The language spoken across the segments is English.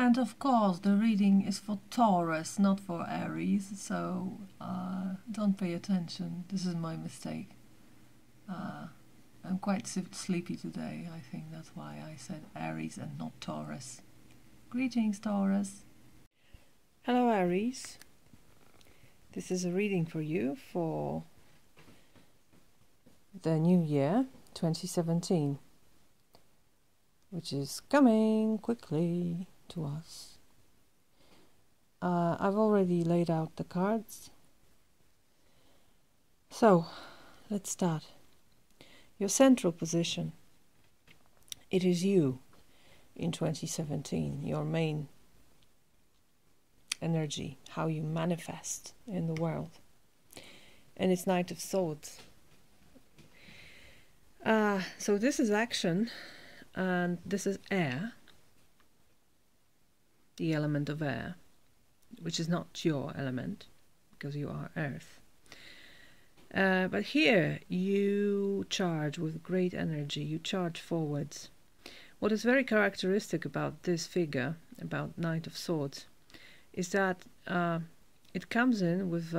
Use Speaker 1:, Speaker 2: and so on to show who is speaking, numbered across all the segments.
Speaker 1: And of course, the reading is for Taurus, not for Aries, so don't pay attention. This is my mistake. I'm quite sleepy today. I think that's why I said Aries and not Taurus. Greetings, Taurus.
Speaker 2: Hello, Aries. This is a reading for you for the new year, 2017, which is coming quickly to us. I've already laid out the cards. So, let's start. Your central position. It is you in 2017, your main energy, how you manifest in the world. And it's Knight of Swords. So this is action, and this is air, the element of air, which is not your element, because you are earth. But here you charge with great energy, you charge forwards. What is very characteristic about this figure, about Knight of Swords, is that it comes in with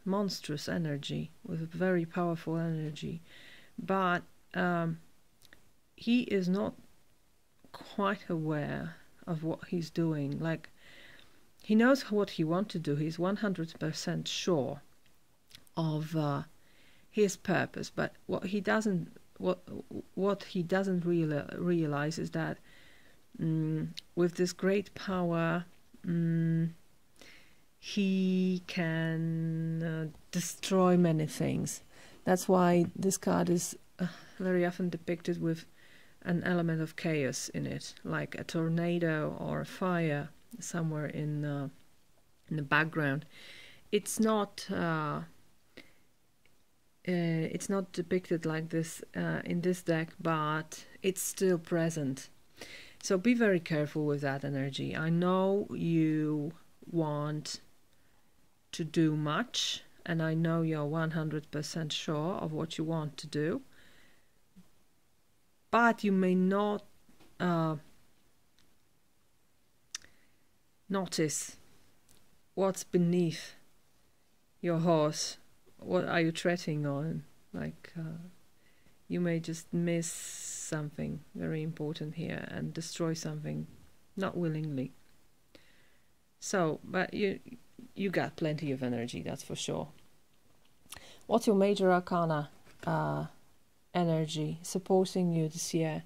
Speaker 2: monstrous energy, with a very powerful energy, but he is not quite aware of what he's doing. Like, he knows what he wants to do. He's 100% sure of his purpose, but what he doesn't realize is that with this great power, he can destroy many things. That's why this card is very often depicted with an element of chaos in it, like a tornado or a fire somewhere in the background. It's not depicted like this in this deck, but it's still present. So be very careful with that energy. I know you want to do much, and I know you're 100% sure of what you want to do, but you may not notice what's beneath your horse. What are you treading on? Like, you may just miss something very important here and destroy something, not willingly. So, but you got plenty of energy, that's for sure. What's your major arcana energy supporting you this year?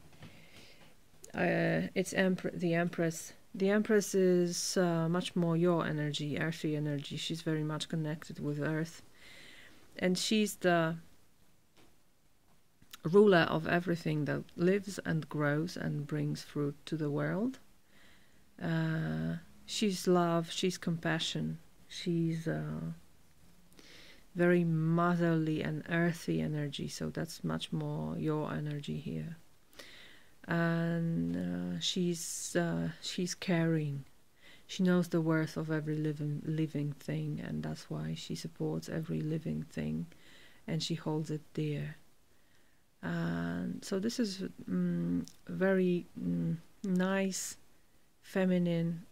Speaker 2: It's the Empress. The Empress is much more your energy, earthy energy. She's very much connected with Earth. And she's the ruler of everything that lives and grows and brings fruit to the world. She's love, she's compassion, she's very motherly and earthy energy, so that's much more your energy here. And she's caring. She knows the worth of every living thing, and that's why she supports every living thing, and she holds it dear. And so this is very nice, feminine,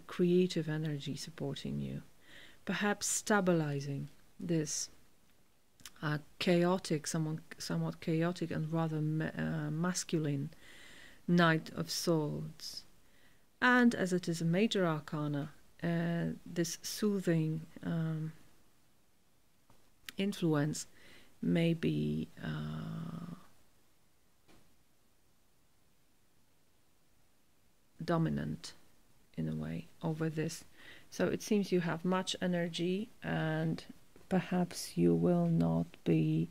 Speaker 2: creative energy supporting you, perhaps stabilizing this chaotic, somewhat chaotic and rather masculine Knight of Swords. And as it is a major arcana, this soothing influence may be dominant in a way over this. So it seems you have much energy, and perhaps you will not be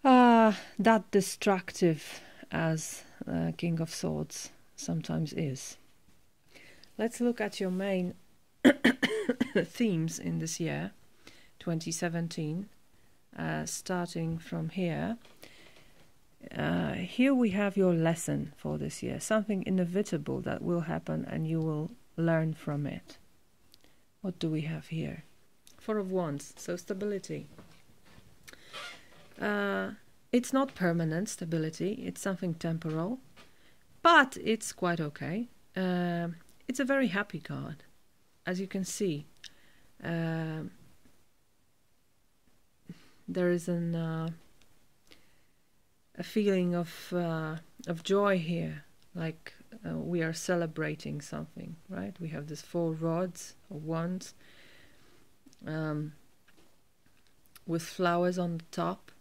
Speaker 2: that destructive as King of Swords sometimes is. Let's look at your main themes in this year, 2017, starting from here. Here we have your lesson for this year, something inevitable that will happen and you will learn from it. What do we have here? Four of Wands, so stability. It's not permanent stability, it's something temporal, but it's quite okay. it's a very happy card, as you can see. There is a feeling of joy here, like we are celebrating something, right? We have this 4 rods or wands with flowers on the top.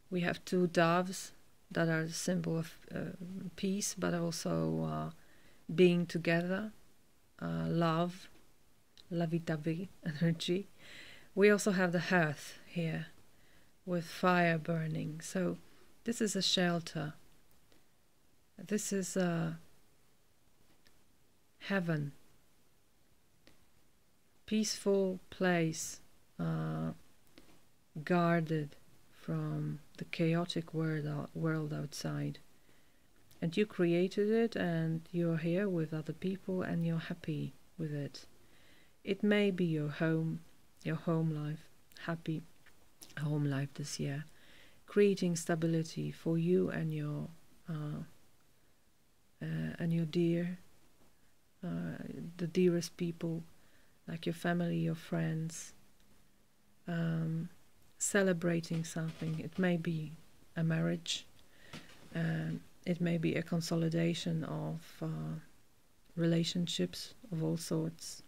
Speaker 2: We have 2 doves that are a symbol of peace, but also being together, love, lovey-dovey energy. We also have the hearth here with fire burning. So this is a shelter. This is a heaven, peaceful place, guarded from the chaotic world outside. And you created it, and you're here with other people, and you're happy with it. It may be your home life, happy home life this year, creating stability for you and your dear, the dearest people, like your family, your friends, celebrating something. It may be a marriage, it may be a consolidation of relationships of all sorts.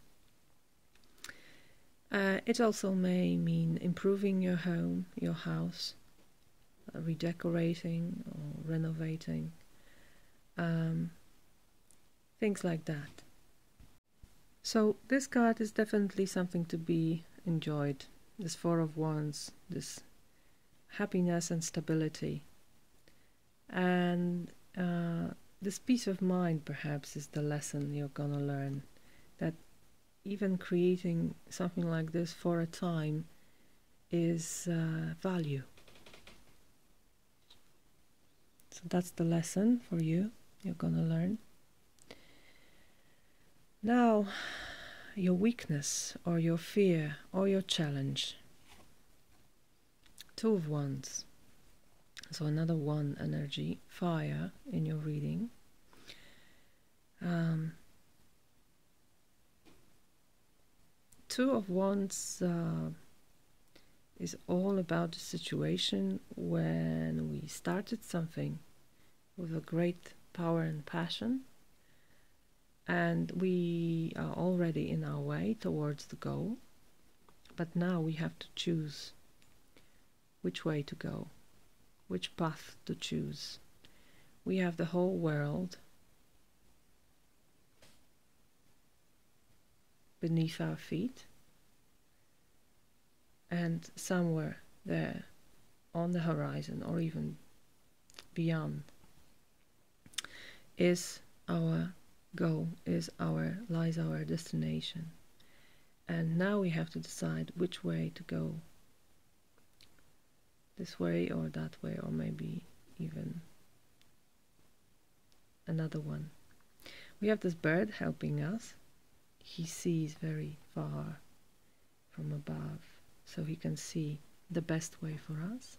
Speaker 2: It also may mean improving your home, your house, redecorating or renovating, things like that. So this card is definitely something to be enjoyed. This 4 of Wands, this happiness and stability. And this peace of mind perhaps is the lesson you're gonna learn, that even creating something like this for a time is value. So that's the lesson for you, you're gonna learn. Now, your weakness or your fear or your challenge. 2 of Wands. So another 1 energy, fire, in your reading. 2 of Wands is all about the situation when we started something with a great power and passion, and we are already in our way towards the goal, but now we have to choose which way to go, which path to choose. We have the whole world beneath our feet, and somewhere there on the horizon or even beyond is our goal, lies our destination. And now we have to decide which way to go, this way or that way, or maybe even another one. We have this bird helping us. He sees very far from above, so he can see the best way for us,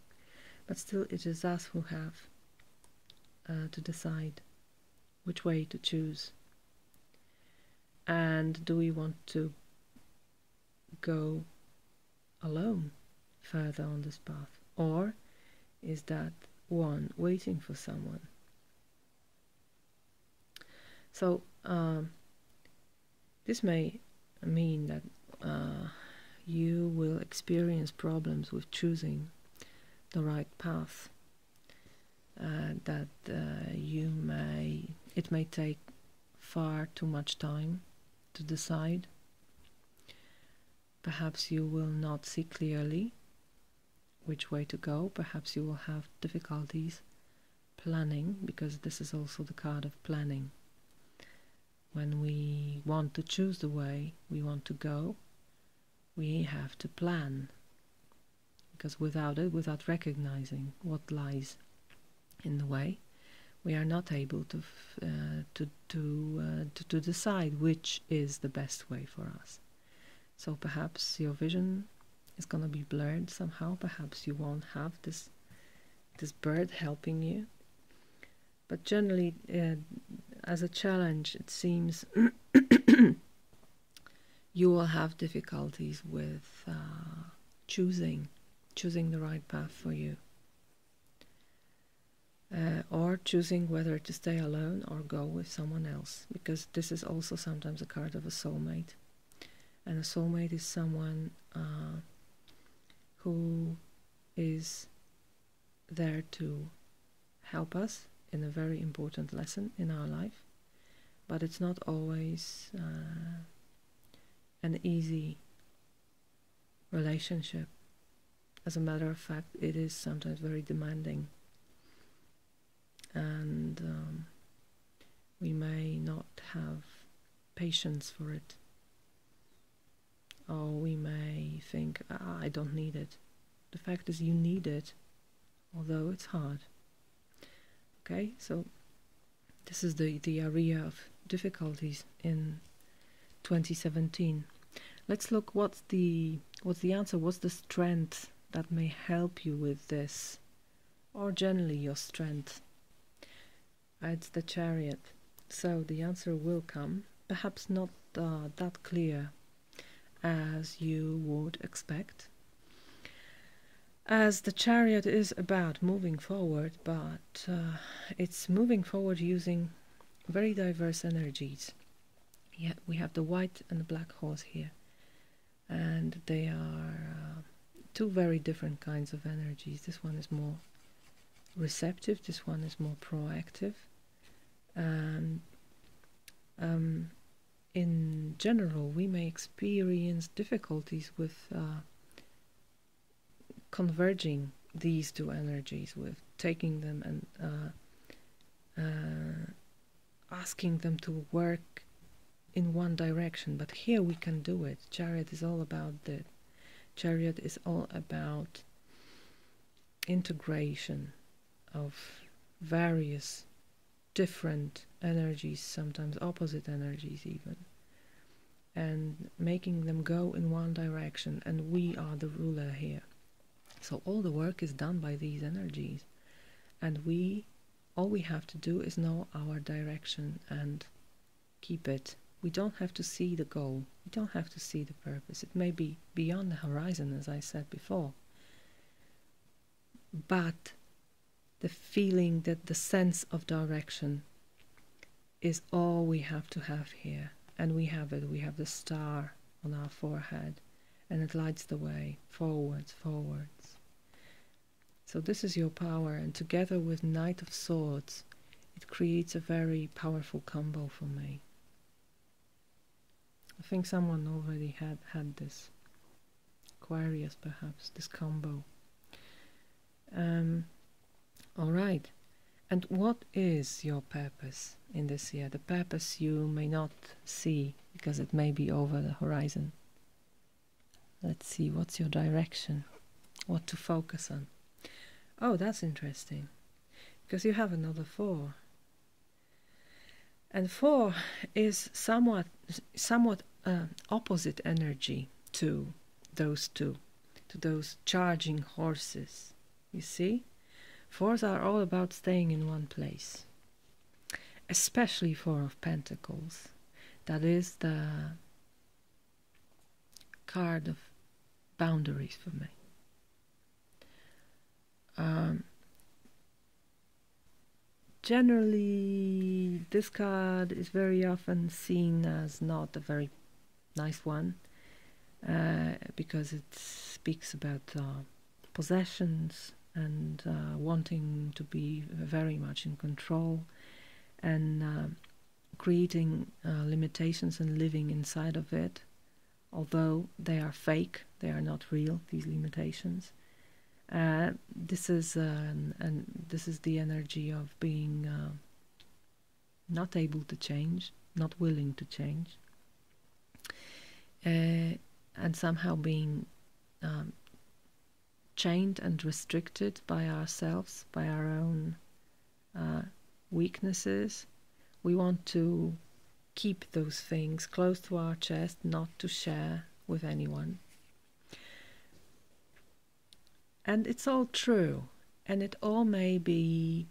Speaker 2: but still it is us who have to decide which way to choose. And do we want to go alone further on this path, or is that one waiting for someone? So this may mean that you will experience problems with choosing the right path, that it may take far too much time to decide. Perhaps you will not see clearly which way to go. Perhaps you will have difficulties planning, because this is also the card of planning. When we want to choose the way we want to go, we have to plan, because without recognizing what lies in the way, we are not able to decide which is the best way for us. So perhaps your vision is going to be blurred somehow. Perhaps you won't have this bird helping you. But generally, as a challenge, it seems you will have difficulties with choosing the right path for you, or choosing whether to stay alone or go with someone else, because this is also sometimes a card of a soulmate, and a soulmate is someone who is there to help us in a very important lesson in our life, but it's not always an easy relationship. As a matter of fact, it is sometimes very demanding, and we may not have patience for it, or we may think, I don't need it. The fact is, you need it, although it's hard. Okay, so this is the area of difficulties in 2017. Let's look what's the answer, what's the strength that may help you with this, or generally your strength. It's the Chariot. So the answer will come, perhaps not that clear as you would expect, as the Chariot is about moving forward, but it's moving forward using very diverse energies. Yeah, we have the white and the black horse here, and they are two very different kinds of energies. This one is more receptive, this one is more proactive, and in general we may experience difficulties with converging these two energies, with taking them and asking them to work in one direction. But here we can do it. Chariot is all about that. Chariot is all about integration of various different energies, sometimes opposite energies even, and making them go in one direction, and we are the ruler here. So all the work is done by these energies, and all we have to do is know our direction and keep it. We don't have to see the goal, we don't have to see the purpose. It may be beyond the horizon, as I said before, but the feeling, that the sense of direction is all we have to have here, and we have it. We have the star on our forehead, and it lights the way forwards. So this is your power, and together with Knight of Swords, it creates a very powerful combo for me. I think someone already had this. Aquarius, perhaps, this combo. All right. And what is your purpose in this year? The purpose you may not see because it may be over the horizon. Let's see, what's your direction? What to focus on? Oh, that's interesting, because you have another 4. And 4 is somewhat opposite energy to those two, to those charging horses. You see? 4s are all about staying in one place, especially 4 of Pentacles. That is the card of boundaries for me. Generally, this card is very often seen as not a very nice one, because it speaks about possessions and wanting to be very much in control, and creating limitations and living inside of it, although they are fake, they are not real, these limitations. This is the energy of being not able to change, not willing to change, and somehow being chained and restricted by ourselves, by our own weaknesses. We want to keep those things close to our chest, not to share with anyone. And it's all true, and it all may be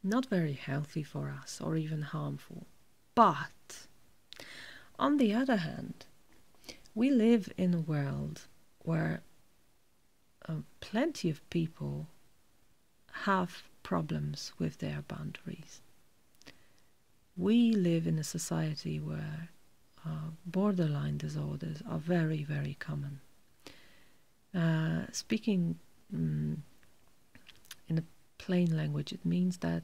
Speaker 2: not very healthy for us or even harmful. But on the other hand, We live in a world where plenty of people have problems with their boundaries. We live in a society where borderline disorders are very, very common. Speaking in a plain language, it means that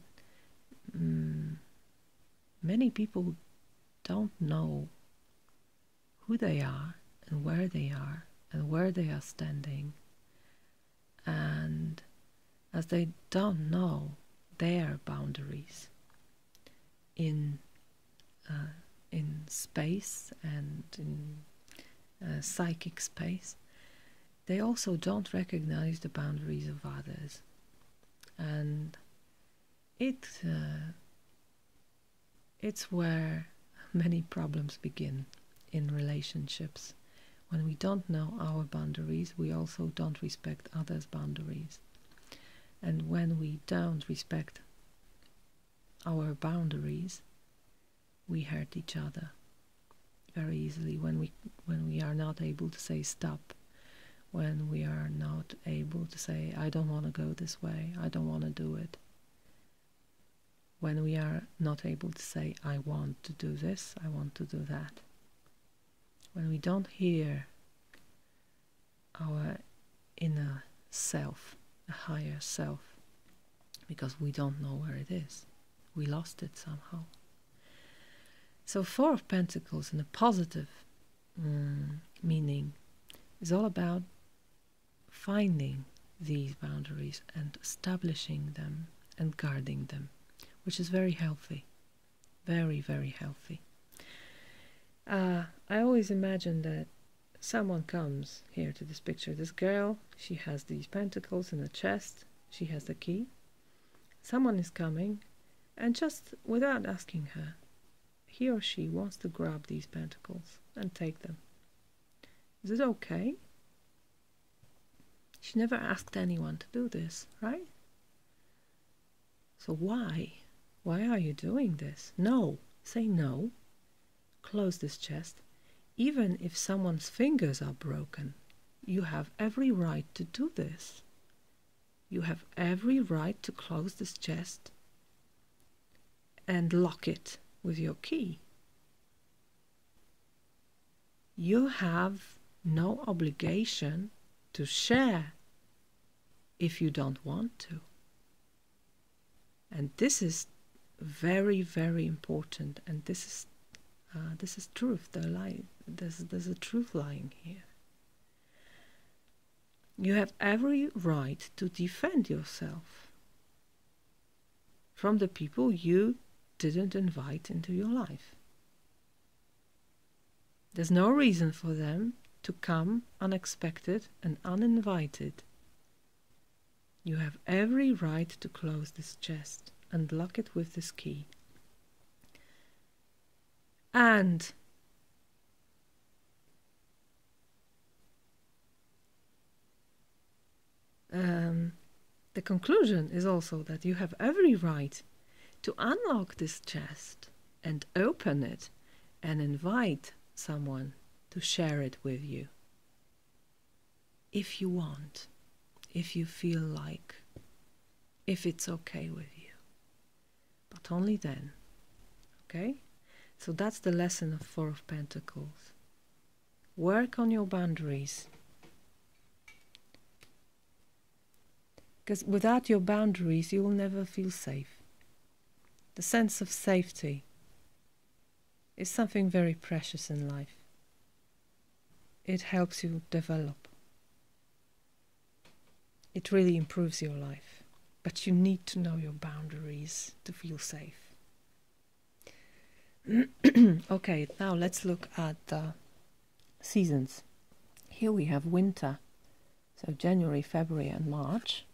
Speaker 2: many people don't know who they are and where they are standing, and as they don't know their boundaries in space and in psychic space, they also don't recognize the boundaries of others, and it's where many problems begin in relationships. When we don't know our boundaries, we also don't respect others' boundaries. And when we don't respect our boundaries, we hurt each other very easily. When we are not able to say stop, when we are not able to say, I don't want to go this way, I don't want to do it. When we are not able to say, I want to do this, I want to do that. When we don't hear our inner self, a higher self, because we don't know where it is. We lost it somehow. So Four of Pentacles in a positive meaning is all about finding these boundaries and establishing them and guarding them, which is very healthy. Very, very healthy. I always imagine that someone comes here to this picture. This girl, she has these pentacles in the chest. She has the key. Someone is coming, and just without asking her, he or she wants to grab these pentacles and take them. Is it okay? She never asked anyone to do this, right? So why? Why are you doing this? No. Say no. Close this chest. Even if someone's fingers are broken, you have every right to do this. You have every right to close this chest and lock it with your key. You have no obligation to share if you don't want to. And this is very, very important, and this is truth. There's a truth lying here. You have every right to defend yourself from the people you didn't invite into your life. There's no reason for them to come unexpected and uninvited. You have every right to close this chest and lock it with this key. And the conclusion is also that you have every right to unlock this chest and open it and invite someone to share it with you. If you want, if you feel like, if it's okay with you. But only then. Okay? So that's the lesson of Four of Pentacles. Work on your boundaries. Because without your boundaries, you will never feel safe. The sense of safety is something very precious in life. It helps you develop. It really improves your life. But you need to know your boundaries to feel safe. Okay, now let's look at the seasons. Here we have winter. So January, February and March.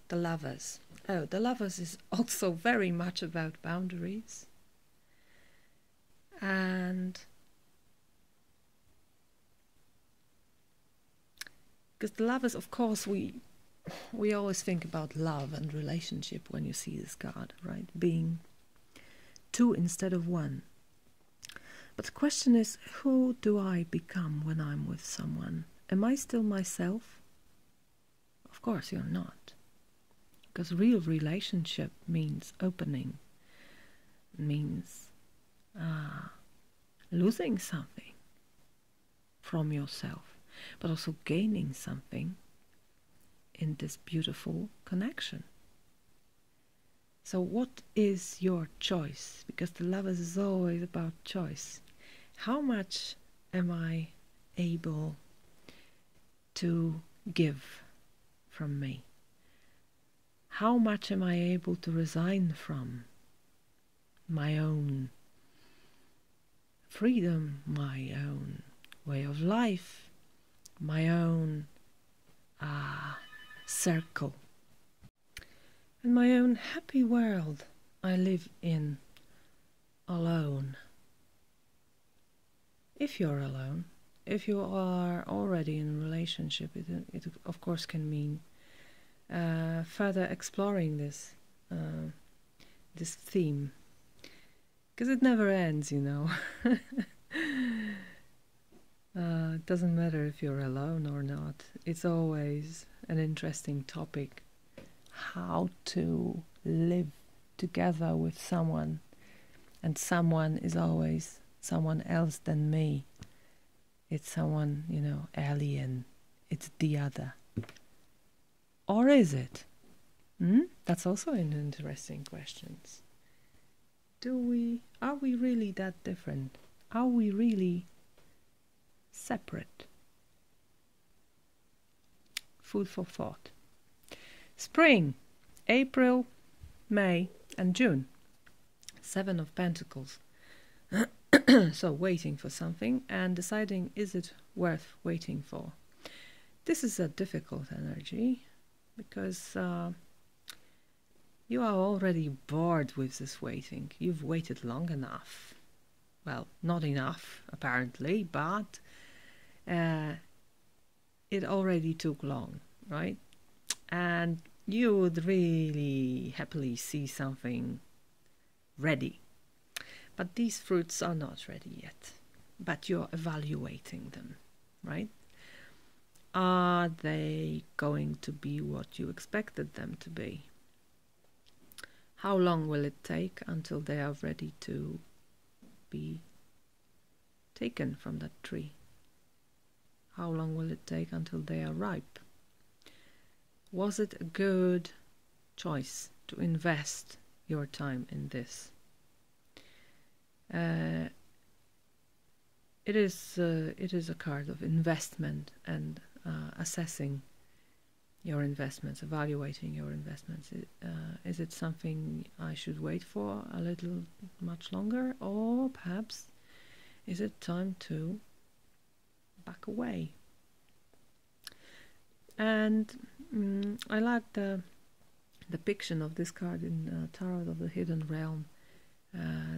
Speaker 2: The Lovers. Oh, the Lovers is also very much about boundaries. And because the Lovers, of course, we always think about love and relationship when you see this card, right? Being two instead of one. But the question is, who do I become when I'm with someone? Am I still myself? Of course you're not. Because real relationship means opening, means losing something from yourself, but also gaining something in this beautiful connection. So what is your choice? Because the lovers is always about choice. How much am I able to give from me? How much am I able to resign from my own freedom, my own way of life, my own circle, and my own happy world I live in alone? If you're alone, if you are already in a relationship, it of course can mean further exploring this theme, because it never ends, you know. It doesn't matter if you're alone or not. It's always an interesting topic, how to live together with someone, and someone is always someone else than me. It's someone, you know, alien. It's the other. Or is it? That's also an interesting question. Are we really that different? Are we really separate? Food for thought. Spring, April, May and June. 7 of Pentacles. So waiting for something and deciding, is it worth waiting for? This is a difficult energy because you are already bored with this waiting. You've waited long enough. Well, not enough apparently, but it already took long, right? And you would really happily see something ready. But these fruits are not ready yet. But you're evaluating them, right? Are they going to be what you expected them to be? How long will it take until they are ready to be taken from that tree? How long will it take until they are ripe? Was it a good choice to invest your time in this? It is a card of investment and assessing your investments, evaluating your investments. Is it something I should wait for a little much longer, or perhaps is it time to back away? And I like the depiction of this card in Tarot of the Hidden Realm.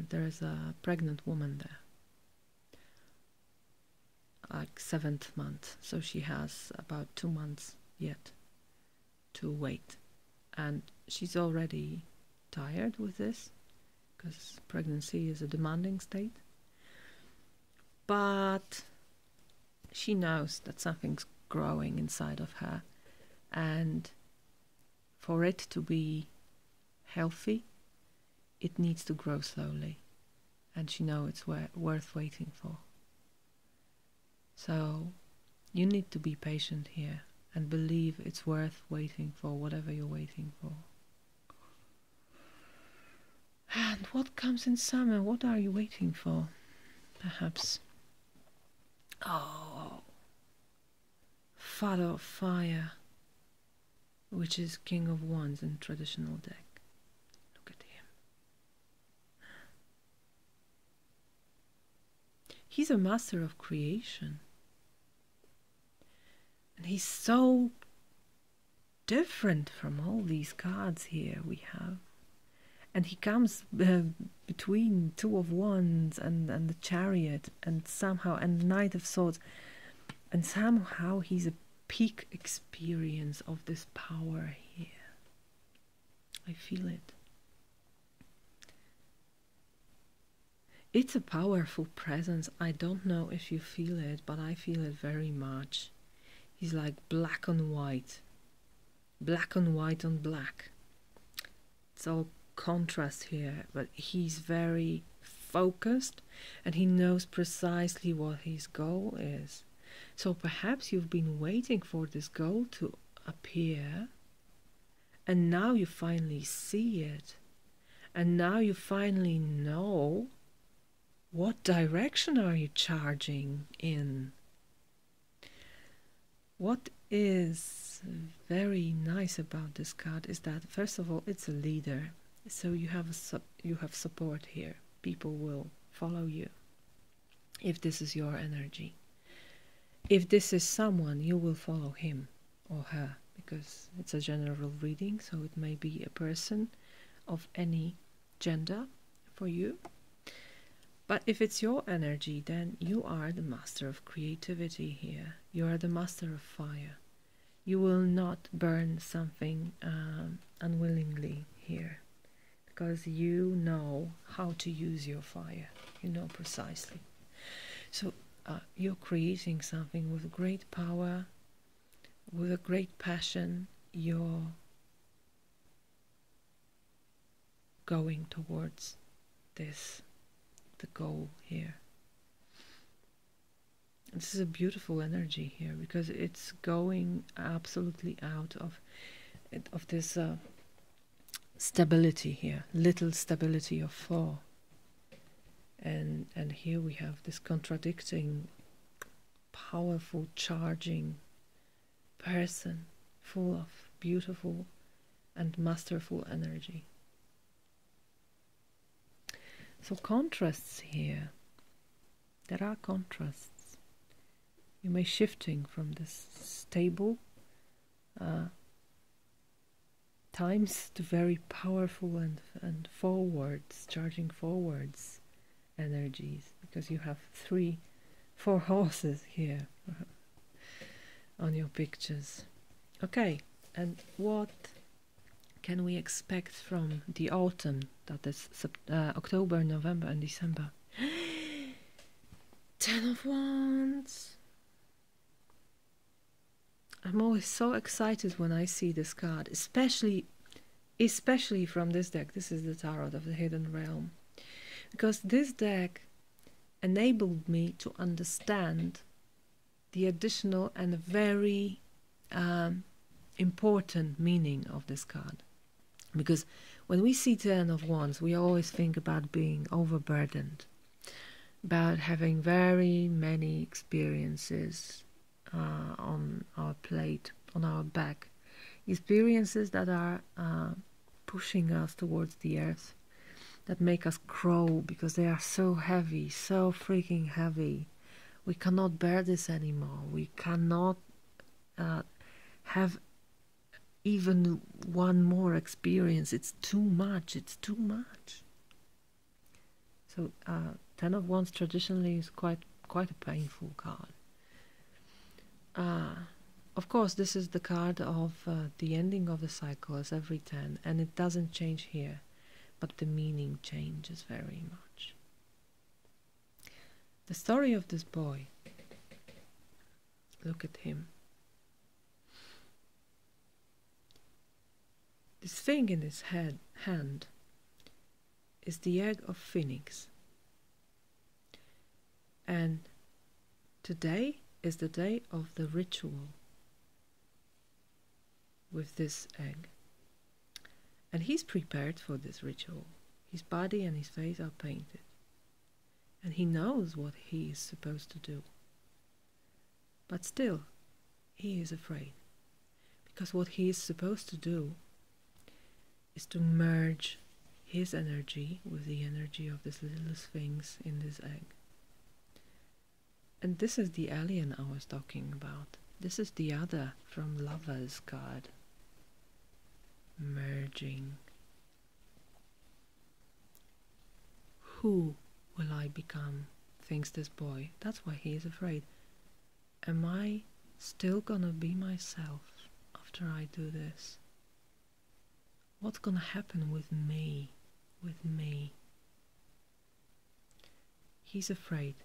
Speaker 2: There is a pregnant woman there, like 7th month, so she has about 2 months yet to wait, and she's already tired with this because pregnancy is a demanding state, but she knows that something's growing inside of her, and for it to be healthy it needs to grow slowly, and she knows it's worth waiting for. So you need to be patient here and believe it's worth waiting for whatever you're waiting for. And what comes in summer? What are you waiting for? Perhaps, Father of Fire, which is King of Wands in traditional deck. Look at him. He's a master of creation. And he's so different from all these cards here we have. And he comes between 2 of Wands and the Chariot, and somehow, and the Knight of Swords. And somehow he's a peak experience of this power here. I feel it. It's a powerful presence. I don't know if you feel it, but I feel it very much. He's like black on white on black. It's all contrast here, but he's very focused and he knows precisely what his goal is. So perhaps you've been waiting for this goal to appear, and now you finally see it, and now you finally know what direction are you charging in. What is very nice about this card is that, first of all, it's a leader, so you have support here. People will follow you if this is your energy. If this is someone, you will follow him or her, because it's a general reading, so it may be a person of any gender for you. But if it's your energy, then you are the master of creativity here. You are the master of fire. You will not burn something unwillingly here, because you know how to use your fire. You know precisely. So you're creating something with great power, with a great passion. You're going towards this, the goal here. And this is a beautiful energy here, because it's going absolutely out of this stability here, little stability of fall. And here we have this contradicting, powerful, charging person, full of beautiful and masterful energy. So contrasts here. There are contrasts. You may shifting from this stable times to very powerful and forwards, charging forwards energies, because you have 4 horses here on your pictures. Okay, and what can we expect from the autumn, that is October, November and December? 10 of Wands. I'm always so excited when I see this card, especially from this deck. This is the Tarot of the Hidden Realm, because this deck enabled me to understand the additional and very important meaning of this card. Because when we see 10 of Wands, we always think about being overburdened, about having very many experiences on our plate, on our back, experiences that are pushing us towards the earth, that make us crawl because they are so heavy, so freaking heavy. We cannot bear this anymore. We cannot have even one more experience. It's too much. It's too much. So 10 of Wands traditionally is quite a painful card. Of course, this is the card of the ending of the cycle, as every 10, and it doesn't change here, but the meaning changes very much. The story of this boy, look at him. This thing in his hand is the egg of Phoenix. And today is the day of the ritual with this egg. And he's prepared for this ritual. His body and his face are painted. And he knows what he is supposed to do. But still, he is afraid. Because what he is supposed to do is to merge his energy with the energy of this little sphinx in this egg. And this is the alien I was talking about. This is the other from Lovers card. Merging. Who will I become? Thinks this boy. That's why he is afraid. Am I still gonna be myself after I do this? What's gonna happen with me? He's afraid,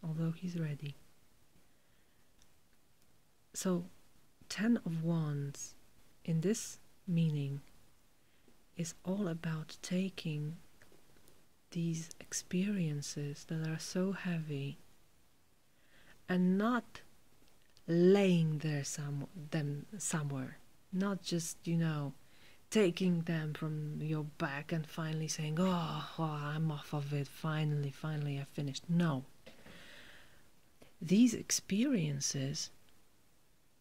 Speaker 2: although he's ready. So 10 of Wands in this meaning is all about taking these experiences that are so heavy and not laying them somewhere, not just, taking them from your back and finally saying, oh, I'm off of it, finally I finished. No. These experiences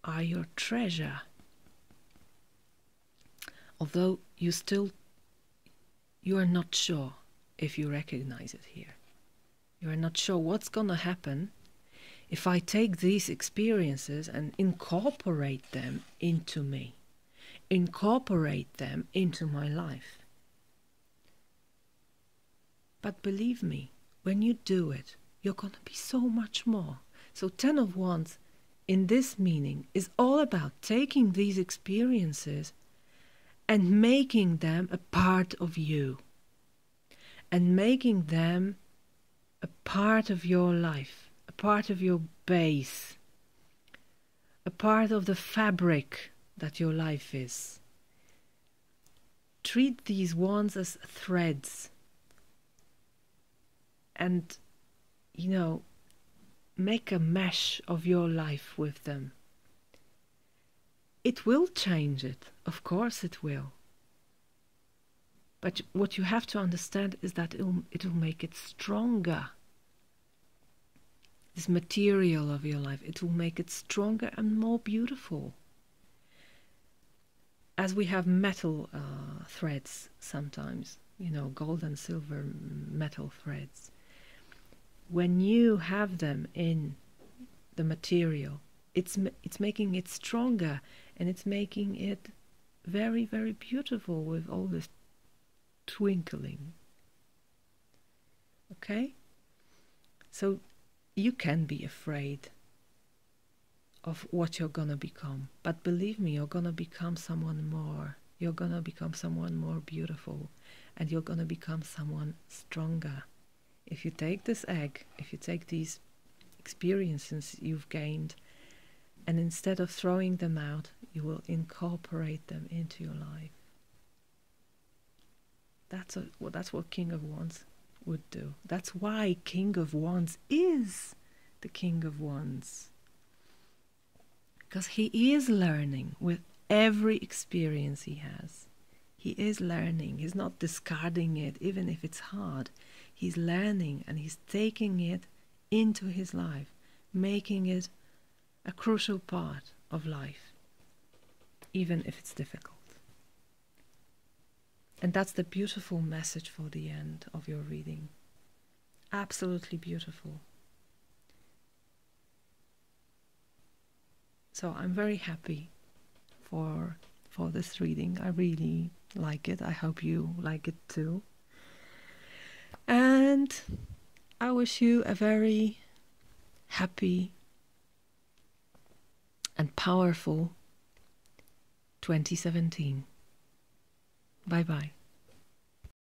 Speaker 2: are your treasure. Although you are not sure if you recognize it here. You are not sure what's going to happen if I take these experiences and incorporate them into me, incorporate them into my life. But believe me, when you do it, you're going to be so much more. So 10 of Wands in this meaning is all about taking these experiences and making them a part of you, and making them a part of your life, a part of your base, a part of the fabric that your life is. Treat these wands as threads and, make a mesh of your life with them. It will change it, of course it will. But what you have to understand is that it will make it stronger. This material of your life, it will make it stronger and more beautiful. As we have metal threads sometimes, gold and silver metal threads. When you have them in the material, it's making it stronger, and it's making it very, very beautiful with all this twinkling. Okay? So you can be afraid of what you're gonna become, but believe me, you're gonna become someone more. You're gonna become someone more beautiful, and you're gonna become someone stronger. If you take this egg, if you take these experiences you've gained, and instead of throwing them out, you will incorporate them into your life. That's what King of Wands would do. That's why King of Wands is the King of Wands. Because he is learning with every experience he has. He is learning. He's not discarding it, even if it's hard. He's learning, and he's taking it into his life, making it a crucial part of life, even if it's difficult. And that's the beautiful message for the end of your reading. Absolutely beautiful. So I'm very happy for this reading. I really like it. I hope you like it too. And I wish you a very happy and powerful 2017. Bye-bye.